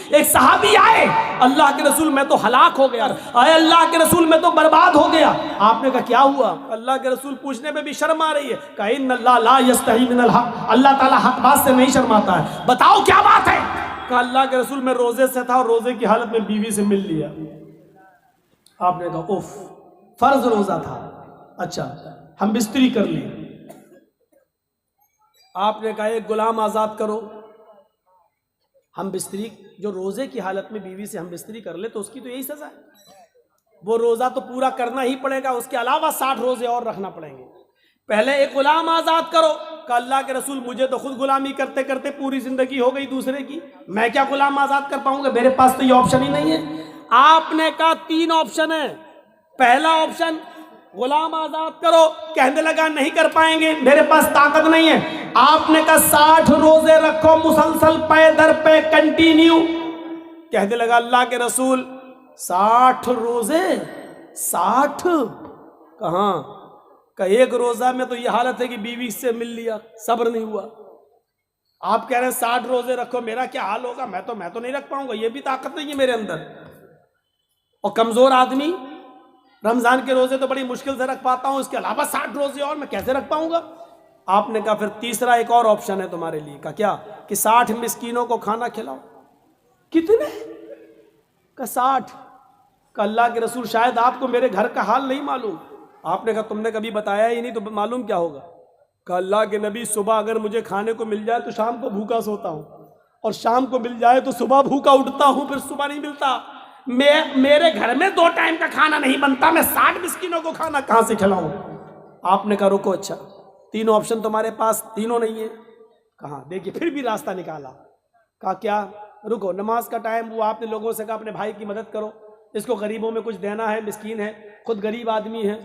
ایک صحابی آئے، اللہ کے رسول میں تو ہلاک ہو گیا، اے اللہ کے رسول میں تو برباد ہو گیا۔ آپ نے کہا کیا ہوا؟ اللہ کے رسول پوچھنے میں بھی شرم آ رہی ہے۔ کہا ان اللہ لا یستحی من الحق، اللہ تعالیٰ حق بات سے نہیں شرماتا ہے، بتاؤ کیا بات ہے؟ کہا اللہ کے رسول میں روزے سے تھا اور روزے کی حالت میں بیوی سے مل لیا۔ آپ نے کہا اوف، فرض روزہ تھا، اچھا ہم بستری کر لیں۔ آپ نے کہا ایک غلام آزاد کرو۔ ہم بستری، جو روزے کی حالت میں بیوی سے ہم بستری کر لے تو اس کی تو یہی سزا ہے، وہ روزہ تو پورا کرنا ہی پڑے گا، اس کے علاوہ 60 روزے اور رکھنا پڑیں گے۔ پہلے ایک غلام آزاد کرو۔ کہ اللہ کے رسول مجھے تو خود غلامی کرتے کرتے پوری زندگی ہو گئی دوسرے کی، میں کیا غلام آزاد کر پاؤں گا؟ میرے پاس تو یہ آپشن ہی نہیں ہے۔ آپ نے کہا 3 آپشن ہے۔ پہلا آپشن غلام آزاد کرو، کہنے لگا نہیں کر پائیں گے، میرے پاس طاقت نہیں ہے۔ آپ نے کہا 60 روزے رکھو مسلسل پے در پہ کنٹینیو۔ کہنے لگا اللہ کے رسول 60 روزے، 60 کہاں؟ کہ ایک روزہ میں تو یہ حالت ہے کہ بیوی سے مل لیا، صبر نہیں ہوا۔ آپ کہہ رہے ہیں 60 روزے رکھو، میرا کیا حال ہوگا؟ میں تو نہیں رکھ پاؤں گا، یہ بھی طاقت نہیں ہے میرے اندر۔ اور کمزور آدمی رمضان کے روزے تو بڑی مشکل سے رکھ پاتا ہوں، اس کے علاوہ 60 روزے اور میں کیسے رکھ پاؤں گا؟ آپ نے کہا پھر تیسرا ایک اور آپشن ہے تمہارے لیے۔ کہا کیا؟ کہ 60 مسکینوں کو کھانا کھلاؤ۔ کتنے؟ کہا 60۔ کہ اللہ کے رسول شاید آپ کو میرے گھر کا حال نہیں معلوم۔ آپ نے کہا تم نے کبھی بتایا ہی نہیں تو معلوم کیا ہوگا؟ کہ اللہ کے نبی صبح اگر مجھے کھانے کو مل جائے تو شام کو بھوکا سوتا ہوں، اور شام کو مل جائے تو صبح بھوکا اٹھتا ہوں، پھر صبح نہیں ملتا۔ میرے گھر میں 2 ٹائم کا کھانا نہیں بنتا، میں 60 مسکینوں کو کھانا کہاں سے کھلاؤں؟ آپ نے کہا رکو، اچھا 3 آپشن تمہارے پاس، تینوں نہیں ہیں؟ کہاں؟ دیکھیے پھر بھی راستہ نکالا۔ کہا کیا؟ رکو، نماز کا ٹائم ہوا، آپ نے لوگوں سے کہا اپنے بھائی کی مدد کرو، اس کو غریبوں میں کچھ دینا ہے، مسکین ہے، خود غریب آدمی ہے۔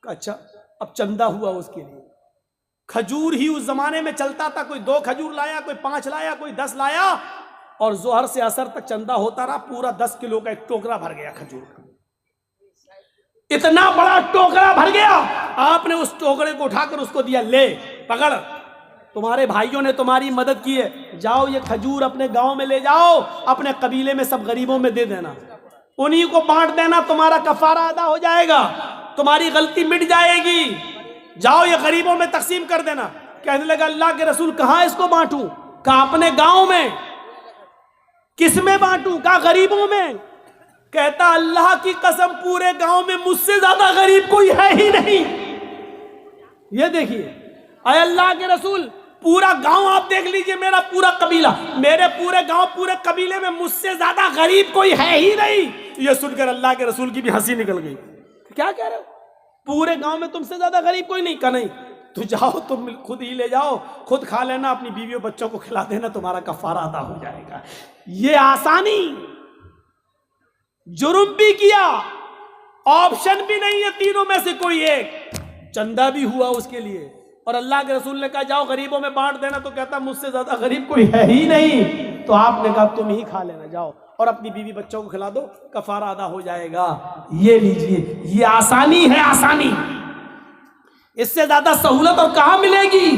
اچھا اب چندہ ہوا اس کے لیے۔ کھجور ہی اس زمانے میں چلتا تھا، کوئی 2 کھجور لایا، کوئی 5 لایا، کوئی 10 لایا، اور ظہر سے عصر تک چندہ ہوتا رہا، پورا 10 کلو کا ایک ٹوکرا بھر گیا کھجور کا۔ اتنا بڑا ٹوکرا بھر گیا، آپ نے اس ٹوکرے کو اٹھا کر اس کو دیا، لے پکڑ، تمہارے بھائیوں نے تمہاری مدد کی ہے، جاؤ یہ کھجور اپنے گاؤں میں لے جاؤ، اپنے قبیلے میں سب غریبوں میں دے دینا، انہی کو بانٹ دینا، تمہارا کفارہ ادا ہو جائے گا، تمہاری غلطی مٹ جائے گی، جاؤ یہ غریبوں میں تقسیم کر دینا۔ کہنے لگا اللہ کے رسول کہاں اس کو بانٹوں؟ کہا اپنے گاؤں میں۔ کس میں بانٹوں؟ کہا غریبوں میں۔ کہتا اللہ کی قسم پورے گاؤں میں مجھ سے زیادہ غریب کوئی ہے ہی نہیں۔ یہ دیکھیے اے اللہ کے رسول، پورا گاؤں آپ دیکھ لیجئے، میرا پورا قبیلہ، میرے پورے گاؤں پورے قبیلے میں مجھ سے زیادہ غریب کوئی ہے ہی نہیں۔ یہ سن کر اللہ کے رسول کی بھی ہنسی نکل گئی۔ کیا کہہ رہے ہو؟ پورے گاؤں میں تم سے زیادہ غریب کوئی نہیں؟ کہا نہیں، تو جاؤ تم خود ہی لے جاؤ، خود کھا لینا، اپنی بیویوں بچوں کو کھلا دینا، تمہارا کفارہ ادا ہو جائے گا۔ یہ آسانی، جرم بھی کیا، آپشن بھی نہیں ہے تینوں میں سے کوئی ایک، چندہ بھی ہوا اس کے لیے، اور اللہ کے رسول نے کہا جاؤ غریبوں میں بانٹ دینا، تو کہتا مجھ سے زیادہ غریب کوئی ہے ہی نہیں۔ تو آپ نے کہا تم ہی کھا لینا، جاؤ اور اپنی بیوی بچوں کو کھلا دو، کفارہ ادا ہو جائے گا۔ یہ لیجئے، یہ آسانی ہے، آسانی، اس سے زیادہ سہولت اور کہاں ملے گی؟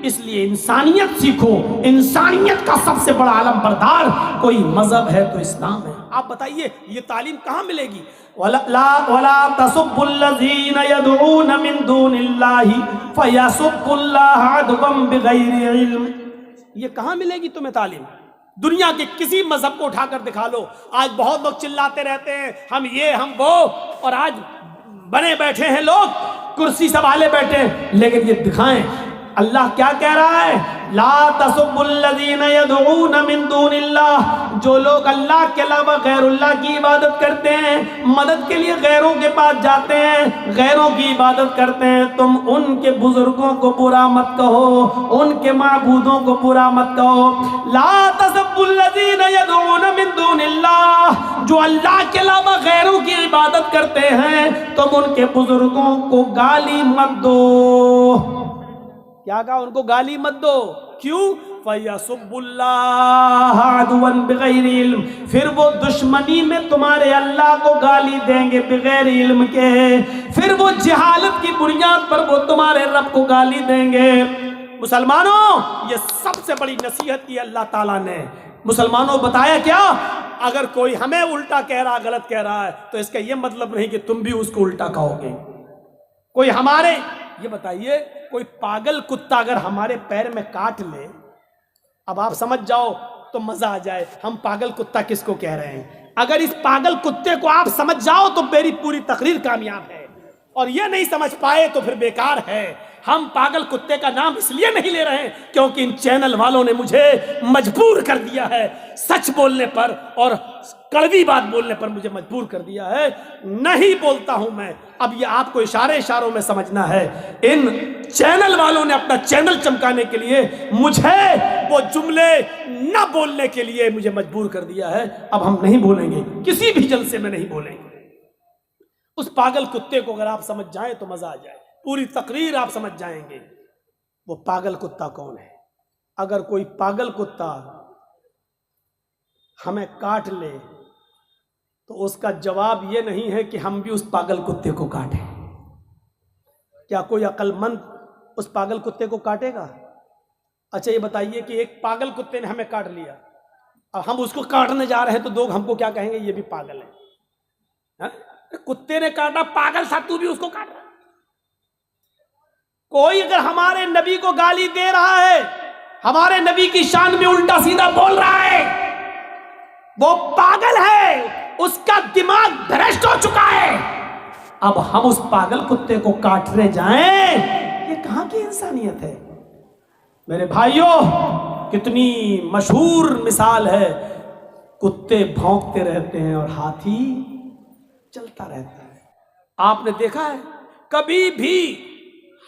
اس لیے انسانیت سیکھو، انسانیت کا سب سے بڑا علم بردار کوئی مذہب ہے تو اسلام ہے۔ آپ بتائیے یہ تعلیم کہاں ملے گی؟ وَلَا تَسُبُّوا الَّذِينَ يَدْعُونَ مِن دُونِ اللَّهِ فَيَسُبُّوا اللَّهَ عَدْوًا بِغَيْرِ عِلْمٍ۔ یہ کہاں ملے گی تمہیں تعلیم؟ دنیا کے کسی مذہب کو اٹھا کر دکھا لو۔ آج بہت لوگ چلاتے رہتے ہیں ہم یہ ہم وہ، اور آج بنے بیٹھے ہیں لوگ، کرسی سنبھالے بیٹھے ہیں، لیکن یہ دکھائیں اللہ کیا کہہ رہا ہے؟ لا تسبوا الذین یدعون من دون اللہ، جو لوگ اللہ کے علاوہ غیر اللہ کی عبادت کرتے ہیں، مدد کے لیے غیروں کے پاس جاتے ہیں، غیروں کی عبادت کرتے ہیں، تم ان کے بزرگوں کو برا مت کہو، ان کے معبودوں کو برا مت کہو۔ لا تسبوا الذین یدعون من دون اللہ، جو اللہ کے علاوہ غیروں کی عبادت کرتے ہیں تم ان کے بزرگوں کو گالی مت دو۔ کیا کہا؟ ان کو گالی مت دو۔ کیوں؟ فَيَسُبُّ اللَّهَ عَدْوًا بِغَيْرِ عِلْمٍ، پھر وہ دشمنی میں تمہارے اللہ کو گالی دیں گے بغیر علم کے، پھر وہ جہالت کی بنیاد پر وہ تمہارے رب کو گالی دیں گے۔ مسلمانوں، یہ سب سے بڑی نصیحت کی اللہ تعالیٰ نے مسلمانوں بتایا کیا؟ اگر کوئی ہمیں الٹا کہہ رہا غلط کہہ رہا ہے تو اس کا یہ مطلب نہیں کہ تم بھی اس کو الٹا کہو گے. کوئی ہمارے یہ بتائیے کوئی پاگل کتا اگر ہمارے پیر میں کاٹ لے، اب آپ سمجھ جاؤ تو مزہ آ جائے ہم پاگل کتا کس کو کہہ رہے ہیں. اگر اس پاگل کتے کو آپ سمجھ جاؤ تو میری پوری تقریر کامیاب ہے، اور یہ نہیں سمجھ پائے تو پھر بیکار ہے. ہم پاگل کتے کا نام اس لیے نہیں لے رہے ہیں کیونکہ ان چینل والوں نے مجھے مجبور کر دیا ہے سچ بولنے پر، اور کڑوی بات بولنے پر مجھے مجبور کر دیا ہے. نہیں بولتا ہوں میں. اب یہ آپ کو اشاروں میں سمجھنا ہے. ان چینل والوں نے اپنا چینل چمکانے کے لیے مجھے وہ جملے نہ بولنے کے لیے مجھے مجبور کر دیا ہے. اب ہم نہیں بولیں گے، کسی بھی جلسے میں نہیں بولیں گے. اس پاگل کتے کو اگر آپ سمجھ جائیں تو مزہ آ جائے، پوری تقریر آپ سمجھ جائیں گے وہ پاگل کتا کون ہے. اگر کوئی پاگل کتا ہمیں کاٹ لے تو اس کا جواب یہ نہیں ہے کہ ہم بھی اس پاگل کتے کو کاٹیں. کیا کوئی عقل مند اس پاگل کتے کو کاٹے گا؟ اچھا یہ بتائیے کہ ایک پاگل کتے نے ہمیں کاٹ لیا، اب ہم اس کو کاٹنے جا رہے ہیں تو لوگ ہم کو کیا کہیں گے؟ یہ بھی پاگل ہے. کتے نے کاٹا، پاگل سا تو بھی اس کو کاٹ رہا. کوئی اگر ہمارے نبی کو گالی دے رہا ہے، ہمارے نبی کی شان میں الٹا سیدھا بول رہا ہے، وہ پاگل ہے، اس کا دماغ بھرشٹ ہو چکا ہے. اب ہم اس پاگل کتے کو کاٹنے جائیں، یہ کہاں کی انسانیت ہے؟ میرے بھائیوں، کتنی مشہور مثال ہے. کتے بھونکتے رہتے ہیں اور ہاتھی چلتا رہتا ہے. آپ نے دیکھا ہے کبھی بھی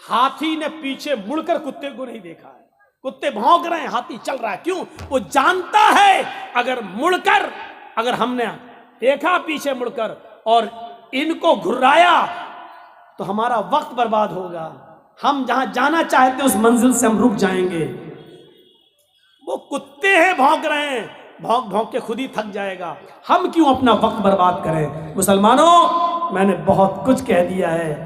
ہاتھی نے پیچھے مڑ کر کتے کو نہیں دیکھا ہے. کتے بھونک رہے ہیں، ہاتھی چل رہا ہے. کیوں؟ وہ جانتا ہے اگر مڑ کر، اگر ہم نے دیکھا پیچھے مڑ کر اور ان کو گھرایا تو ہمارا وقت برباد ہوگا. ہم جہاں جانا چاہتے اس منزل سے ہم رک جائیں گے. وہ کتے ہیں بھونک رہے ہیں، بھونک بھونک کے خود ہی تھک جائے گا. ہم کیوں اپنا وقت برباد کریں؟ مسلمانوں، میں نے بہت کچھ کہہ دیا ہے.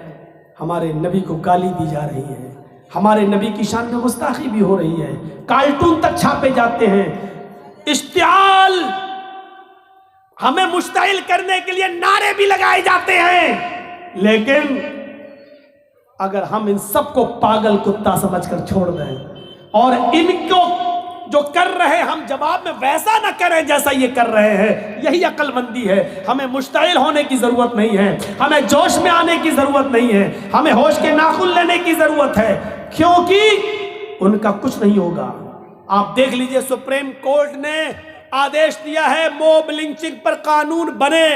ہمارے نبی کو گالی دی جا رہی ہے، ہمارے نبی کی شان میں گستاخی بھی ہو رہی ہے، کارٹون تک چھاپے جاتے ہیں، اشتعال، ہمیں مشتعل کرنے کے لیے نعرے بھی لگائے جاتے ہیں. لیکن اگر ہم ان سب کو پاگل کتا سمجھ کر چھوڑ دیں اور ان کو جو کر رہے ہم جواب میں ویسا نہ کریں جیسا یہ کر رہے ہیں، یہی عقل مندی ہے. ہمیں مشتعل ہونے کی ضرورت نہیں ہے، ہمیں جوش میں آنے کی ضرورت نہیں ہے، ہمیں ہوش کے ناخن لینے کی ضرورت ہے، کیونکہ ان کا کچھ نہیں ہوگا. آپ دیکھ لیجئے سپریم کورٹ نے آدیش دیا ہے موب لنچنگ پر قانون بنے،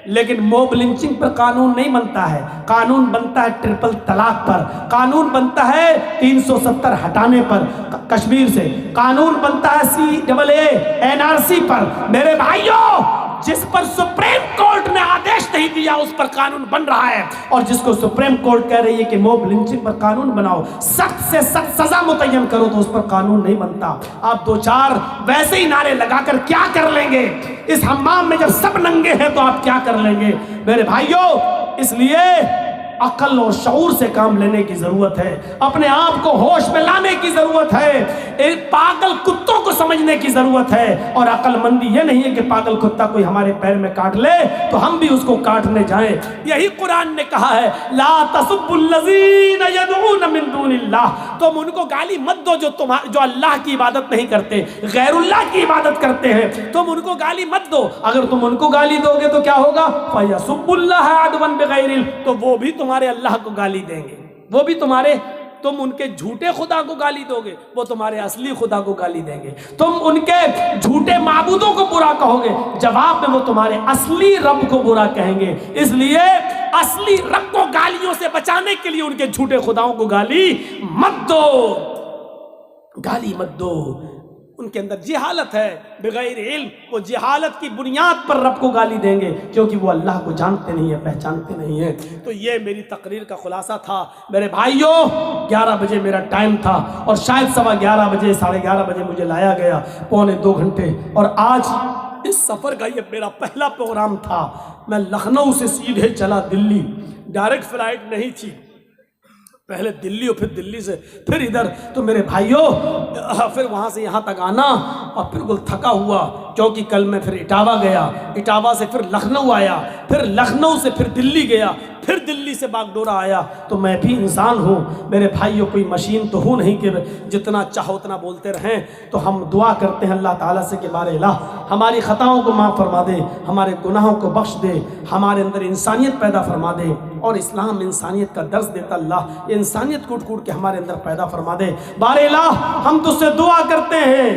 لیکن موب لنچنگ پر قانون نہیں بنتا ہے. قانون بنتا ہے ٹرپل طلاق پر، قانون بنتا ہے 370 ہٹانے پر کشمیر سے، قانون بنتا ہے CAA NRC پر. میرے بھائیوں، جس پر سپریم کورٹ نے آدیش نہیں دیا اس پر قانون بن رہا ہے، اور جس کو سپریم کورٹ کہہ رہی ہے کہ موب لنچنگ پر قانون بناؤ، سخت سے سخت سزا متعین کرو، تو اس پر قانون نہیں بنتا. آپ دو چار ویسے ہی نعرے لگا کر کیا کر لیں گے؟ اس حمام میں جب سب ننگے ہیں تو آپ کیا کر لیں گے؟ میرے بھائیوں، اس لیے عقل اور شعور سے کام لینے کی ضرورت ہے، اپنے آپ کو ہوش میں لانے کی ضرورت ہے، پاگل کتوں کو سمجھنے کی ضرورت ہے. اور عقل مندی یہ نہیں ہے کہ پاگل کتا کوئی ہمارے پیر میں کاٹ لے تو ہم بھی اس کو کاٹنے جائیں. یہی قرآن نے کہا ہے لا تسبوا الذین یدعون من دون اللہ. تم ان کو گالی مت دو جو اللہ کی عبادت نہیں کرتے، غیر اللہ کی عبادت کرتے ہیں. تم ان کو گالی مت دو. اگر تم ان کو گالی دو گے تو کیا ہوگا؟ فَيَسُبُّ اللَّهَ عَدْوًا بِغَيْرِ الْعِلْمِ. تو وہ بھی تمہارے اللہ کو گالی دیں گے، وہ بھی تم ان کے جھوٹے خدا کو گالی دو گے، وہ تمہارے اصلی خدا کو گالی دیں گے. تم ان کے جھوٹے معبودوں کو برا کہو گے، جواب میں وہ تمہارے اصلی رب کو برا کہیں گے. اس لیے اصلی رب کو گالیوں سے بچانے کے لیے ان کے جھوٹے خداؤں کو گالی مت دو، گالی مت دو. ان کے اندر جہالت ہے بغیر علم، وہ جہالت کی بنیاد پر رب کو گالی دیں گے کیونکہ وہ اللہ کو جانتے نہیں ہیں، پہچانتے نہیں ہیں. تو یہ میری تقریر کا خلاصہ تھا. میرے بھائیوں، 11 بجے میرا ٹائم تھا اور شاید 11:15 بجے 11:30 بجے مجھے لایا گیا، 2.25 گھنٹے. اور آج اس سفر کا یہ میرا پہلا پروگرام تھا. میں لکھنؤ سے سیدھے چلا دلی، ڈائریکٹ فلائٹ نہیں تھی. پہلے دلی اور پھر دلی سے پھر ادھر، تو میرے بھائیوں پھر وہاں سے یہاں تک آنا، اور بالکل تھکا ہوا، کیونکہ کل میں پھر اٹاوا گیا، اٹاوا سے پھر لکھنؤ آیا، پھر لکھنؤ سے پھر دلی گیا، پھر دلی سے باگڈورا آیا۔ تو میں بھی انسان ہوں میرے بھائیوں، کوئی مشین تو ہوں نہیں کہ جتنا چاہو اتنا بولتے رہیں۔ تو ہم دعا کرتے ہیں اللہ تعالیٰ سے کہ بارے الہ ہماری خطاؤں کو معاف فرما دے، ہمارے گناہوں کو بخش دے، ہمارے اندر انسانیت پیدا فرما دے، اور اسلام انسانیت کا درس دیتا اللہ، یہ انسانیت کوٹ کوٹ کے ہمارے اندر پیدا فرما دے۔ بارے الہ ہم تجھ سے دعا کرتے ہیں،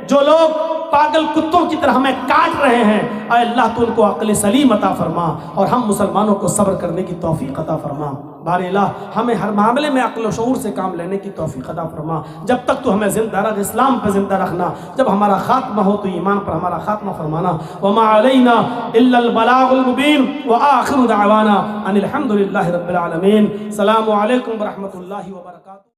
جو لوگ پاگل کتوں کی طرح ہمیں کاٹ رہے ہیں، اے اللہ تو ان کو عقل سلیم عطا فرما، اور ہم مسلمانوں کو صبر کرنے کی توفیق عطا فرما۔ بارے الہ ہمیں ہر معاملے میں عقل و شعور سے کام لینے کی توفیق عطا فرما، جب تک تو ہمیں زندہ رکھ، اسلام پہ زندہ رکھنا، جب ہمارا خاتمہ ہو تو ایمان پر ہمارا خاتمہ فرمانا۔ وما علینا الا البلاغ المبین، وآخر دعوانا ان الحمد للہ رب العالمین۔ السلام علیکم ورحمۃ اللہ وبرکاتہ۔